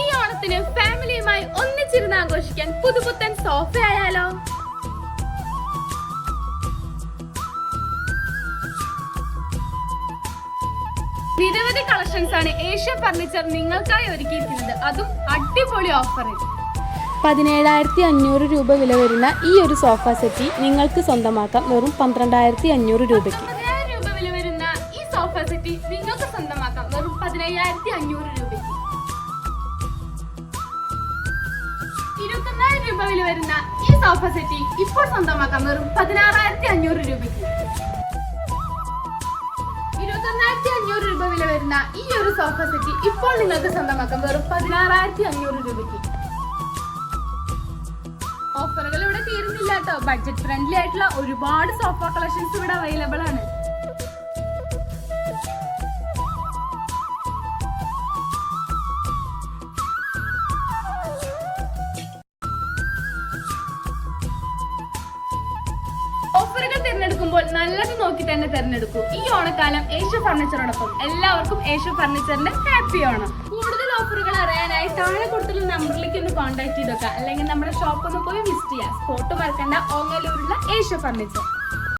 ഈ ഓണത്തിന് ഫാമിലിയുമായി ഒന്നിച്ചിരുന്ന് ആഘോഷിക്കാൻ പുതുപുത്തൻ സോഫ ആയാലോ? നിരവധി കളക്ഷൻസ് ആണ് ഏഷ്യ ഫർണിച്ചർ നിങ്ങൾക്കായി ഒരുക്കിയിരിക്കുന്നത്, അതും അടിപൊളി ഓഫറിൽ. 17,500 രൂപ വില വരുന്ന ഈ ഒരു സോഫ സെറ്റ് നിങ്ങൾക്ക് സ്വന്തമാക്കാം വെറും 12,500 രൂപയ്ക്ക്. 10,000 രൂപ വില വരുന്ന ഈ സോഫ സെറ്റ് നിങ്ങൾക്ക് സ്വന്തമാക്കാം വെറും 15,500 രൂപയ്ക്ക്. 21,000 രൂപ വില വരുന്ന ഈ സോഫ സെറ്റ് ഇപ്പോൾ സ്വന്തമാക്കാം വെറും 16,500 രൂപയ്ക്ക്. 21,500 രൂപ വില വരുന്ന ഈ ഒരു സോഫ സെറ്റ് ഇപ്പോൾ നിങ്ങൾക്ക് സ്വന്തമാക്കാം വെറും 16,500 രൂപയ്ക്ക്. ഓഫറുകൾ ഇവിടെ തീരുന്നില്ല കേട്ടോ. ബഡ്ജറ്റ് ഫ്രണ്ട്ലി ആയിട്ടുള്ള ഒരുപാട് സോഫ കളക്ഷൻസ് ഇവിടെ അവൈലബിൾ ആണ്. ഓഫറുകൾ തിരഞ്ഞെടുക്കുമ്പോൾ നല്ലത് നോക്കി തന്നെ തിരഞ്ഞെടുക്കൂ. ഈ ഓണക്കാലം ഏഷ്യ ഫർണിച്ചറോടൊപ്പം എല്ലാവർക്കും ഏഷ്യ ഫർണിച്ചറിന്റെ ഹാപ്പി ഓണം. കൂടുതൽ ഓഫറുകൾ അറിയാനായി താഴെ കൊടുത്തുള്ള നമ്പറിലേക്ക് ഒന്ന് കോൺടാക്ട് ചെയ്തോക്കാം, അല്ലെങ്കിൽ നമ്മുടെ ഷോപ്പ് ഒന്ന് പോയി വിസിറ്റ് ചെയ്യാം. സ്പോട്ട് മറക്കണ്ട, ഓങ്ങല്ലൂരുള്ള ഏഷ്യ ഫർണിച്ചർ.